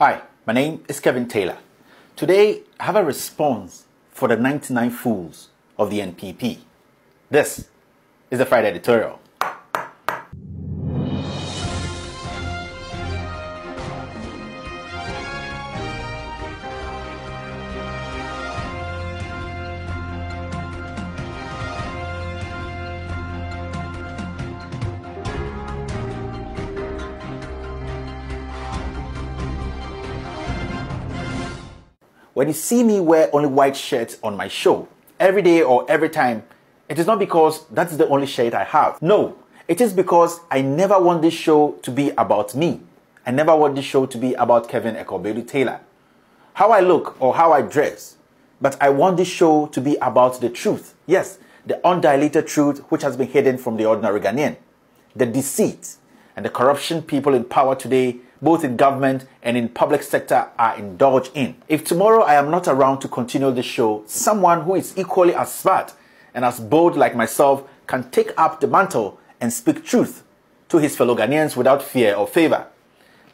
Hi, my name is Kevin Taylor. Today, I have a response for the 99 fools of the NPP. This is the Friday editorial. When you see me wear only white shirts on my show, every day or every time, it is not because that's the only shirt I have. No, it is because I never want this show to be about me. I never want this show to be about Kevin Ekobedu Taylor, how I look or how I dress. But I want this show to be about the truth. Yes, the undiluted truth which has been hidden from the ordinary Ghanaian. The deceit and the corruption people in power today, both in government and in public sector, are indulged in. If tomorrow I am not around to continue the show, someone who is equally as smart and as bold like myself can take up the mantle and speak truth to his fellow Ghanaians without fear or favor.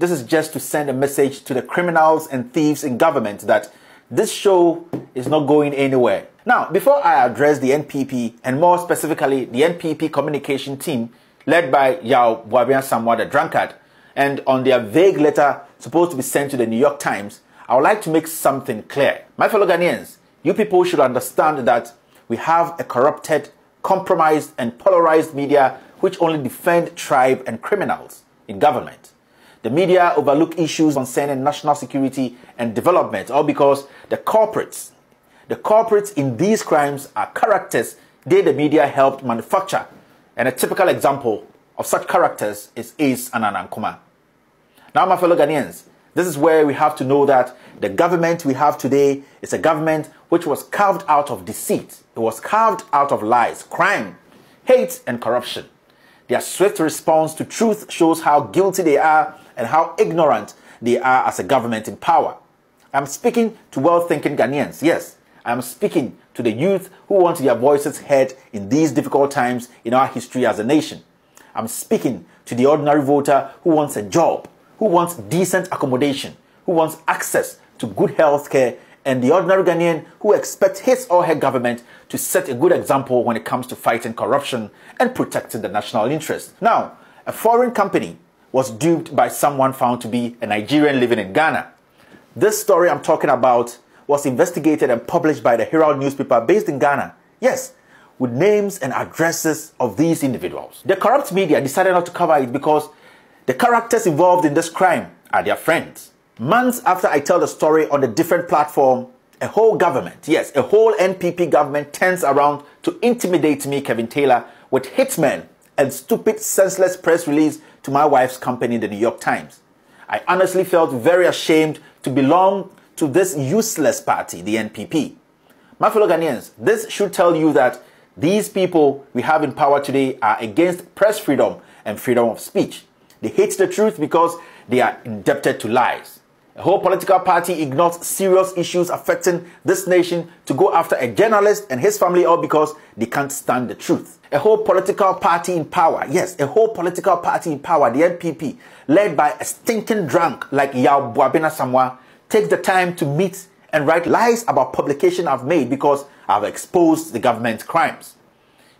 This is just to send a message to the criminals and thieves in government that this show is not going anywhere. Now, before I address the NPP, and more specifically the NPP communication team led by Yaw Buaben Asamoah the drunkard, and on their vague letter supposed to be sent to the New York Times, I would like to make something clear. My fellow Ghanaians, you people should understand that we have a corrupted, compromised and polarized media which only defend tribe and criminals in government. The media overlook issues concerning national security and development, all because the culprits in these crimes are characters the media helped manufacture. And a typical example of such characters is Ace Annan Nkrumah. Now, my fellow Ghanaians, this is where we have to know that the government we have today is a government which was carved out of deceit. It was carved out of lies, crime, hate, and corruption. Their swift response to truth shows how guilty they are and how ignorant they are as a government in power. I'm speaking to well-thinking Ghanaians. Yes, I'm speaking to the youth who want their voices heard in these difficult times in our history as a nation. I'm speaking to the ordinary voter who wants a job, who wants decent accommodation, who wants access to good health care, and the ordinary Ghanaian who expects his or her government to set a good example when it comes to fighting corruption and protecting the national interest. Now, a foreign company was duped by someone found to be a Nigerian living in Ghana. This story I'm talking about was investigated and published by the Herald newspaper based in Ghana. Yes, with names and addresses of these individuals. The corrupt media decided not to cover it because the characters involved in this crime are their friends. Months after I tell the story on a different platform, a whole government, yes, a whole NPP government turns around to intimidate me, Kevin Taylor, with hitmen and stupid, senseless press release to my wife's company, the New York Times. I honestly felt very ashamed to belong to this useless party, the NPP. My fellow Ghanaians, this should tell you that these people we have in power today are against press freedom and freedom of speech. They hate the truth because they are indebted to lies. A whole political party ignores serious issues affecting this nation to go after a journalist and his family, all because they can't stand the truth. A whole political party in power, yes, a whole political party in power, the NPP, led by a stinking drunk like Yaw Buaben Asamoah, takes the time to meet and write lies about publication I've made because I've exposed the government's crimes.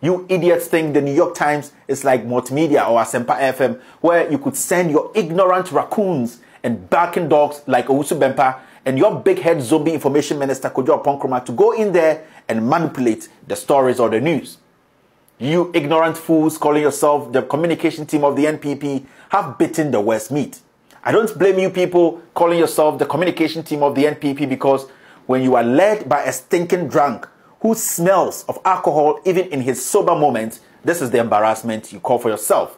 You idiots think the New York Times is like Multimedia or Asempa FM, where you could send your ignorant raccoons and barking dogs like Owusu Bempah and your big-head zombie information minister Kojo Nkrumah to go in there and manipulate the stories or the news. You ignorant fools calling yourself the communication team of the NPP have bitten the worst meat. I don't blame you people calling yourself the communication team of the NPP because when you are led by a stinking drunk who smells of alcohol even in his sober moments, this is the embarrassment you call for yourself.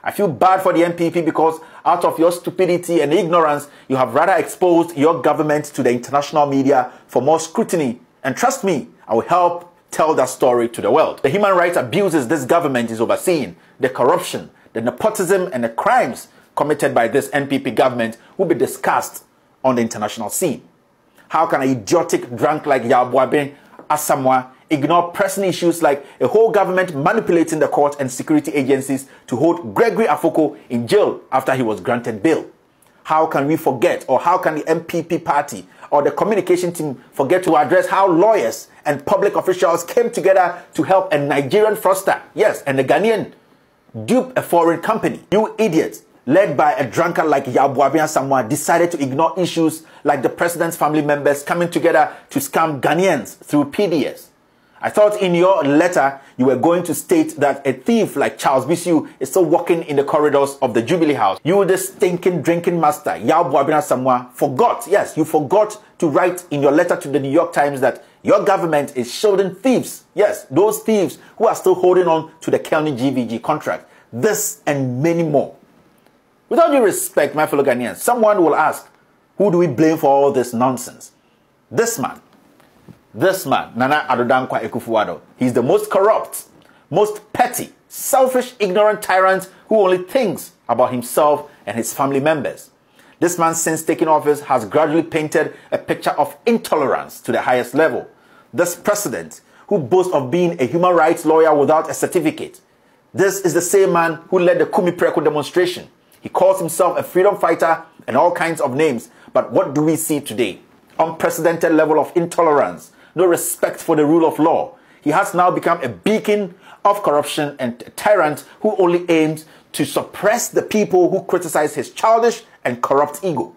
I feel bad for the NPP because out of your stupidity and ignorance, you have rather exposed your government to the international media for more scrutiny. And trust me, I will help tell that story to the world. The human rights abuses this government is overseeing, the corruption, the nepotism and the crimes committed by this NPP government will be discussed on the international scene. How can an idiotic drunk like Yaw Buaben Asamoah ignore pressing issues like a whole government manipulating the court and security agencies to hold Gregory Afoko in jail after he was granted bail? How can we forget, or how can the MPP party or the communication team forget to address how lawyers and public officials came together to help a Nigerian fraudster, yes, and a Ghanaian, dupe a foreign company? You idiots, led by a drunkard like Yaw Buaben Asamoah, decided to ignore issues like the president's family members coming together to scam Ghanaians through PDS. I thought in your letter you were going to state that a thief like Charles Bisu is still walking in the corridors of the Jubilee House. You, the stinking drinking master, Yaw Buaben Asamoah, forgot, yes, you forgot to write in your letter to the New York Times that your government is shielding thieves. Yes, those thieves who are still holding on to the Kelny GVG contract. This and many more. With all due respect, my fellow Ghanaians, someone will ask, who do we blame for all this nonsense? This man, Nana Addo Dankwa Akufo-Addo. He's the most corrupt, most petty, selfish, ignorant tyrant who only thinks about himself and his family members. This man, since taking office, has gradually painted a picture of intolerance to the highest level. This president, who boasts of being a human rights lawyer without a certificate. This is the same man who led the Kumi Preko demonstration. He calls himself a freedom fighter and all kinds of names. But what do we see today? Unprecedented level of intolerance, no respect for the rule of law. He has now become a beacon of corruption and a tyrant who only aims to suppress the people who criticize his childish and corrupt ego.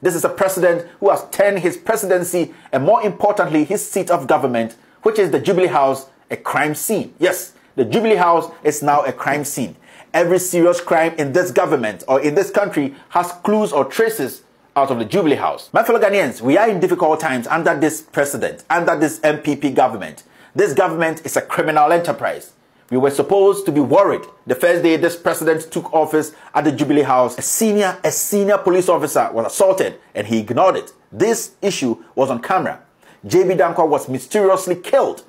This is a president who has turned his presidency and, more importantly, his seat of government, which is the Jubilee House, a crime scene. Yes, the Jubilee House is now a crime scene. Every serious crime in this government or in this country has clues or traces out of the Jubilee House. My fellow Ghanaians, we are in difficult times under this president, under this MPP government. This government is a criminal enterprise. We were supposed to be worried the first day this president took office at the Jubilee House. A senior police officer was assaulted and he ignored it. This issue was on camera. JB Danquah was mysteriously killed.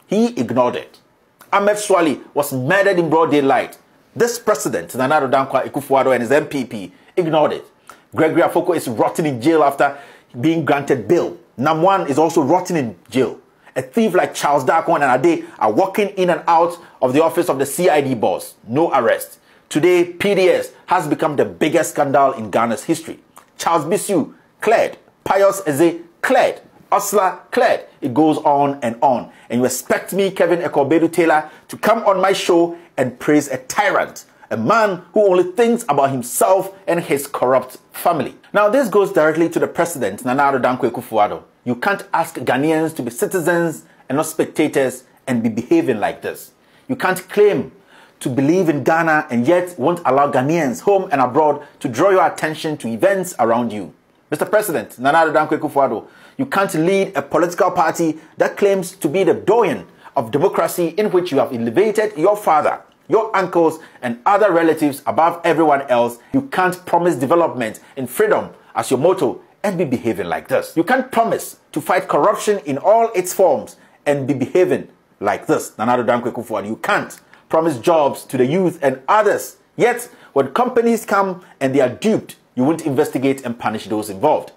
He ignored it. Ahmed Swali was murdered in broad daylight. This president, Nana Addo Dankwa Akufo-Addo and his MPP, ignored it. Gregory Afoko is rotting in jail after being granted bail. Namwan is also rotting in jail. A thief like Charles Darko and Ade are walking in and out of the office of the CID boss. No arrest. Today, PDS has become the biggest scandal in Ghana's history. Charles Bisu cleared. Pius Eze cleared. Osla cleared. It goes on. And you expect me, Kevin Ekobedu Taylor, to come on my show and praise a tyrant, a man who only thinks about himself and his corrupt family. Now, this goes directly to the president, Nana Addo Dankwa Akufo-Addo. You can't ask Ghanaians to be citizens and not spectators and be behaving like this. You can't claim to believe in Ghana and yet won't allow Ghanaians home and abroad to draw your attention to events around you. Mr. President, Nana Addo Dankwa Akufo-Addo, you can't lead a political party that claims to be the doyen of democracy, in which you have elevated your father, your uncles, and other relatives above everyone else. You can't promise development and freedom as your motto and be behaving like this. You can't promise to fight corruption in all its forms and be behaving like this. Nana Addo Dankwa Akufo-Addo, you can't promise jobs to the youth and others. Yet, when companies come and they are duped, you won't investigate and punish those involved.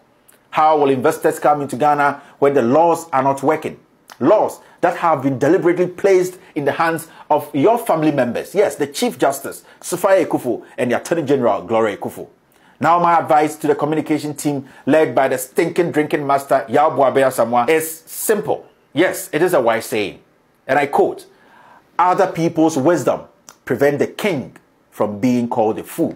How will investors come into Ghana when the laws are not working? Laws that have been deliberately placed in the hands of your family members. Yes, the Chief Justice, Sophia Ekufo, and the Attorney General, Gloria Ekufo. Now my advice to the communication team led by the stinking drinking master, Yaw Buaben Asamoah, is simple. Yes, it is a wise saying. And I quote, "Other people's wisdom prevent the king from being called a fool."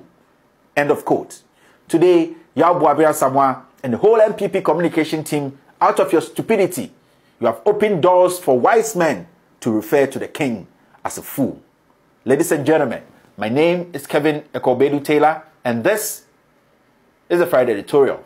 End of quote. Today, Yaw Buaben Asamoah and the whole MPP communication team, out of your stupidity, you have opened doors for wise men to refer to the king as a fool. Ladies and gentlemen, my name is Kevin Ekobedu Taylor, and this is the Friday Editorial.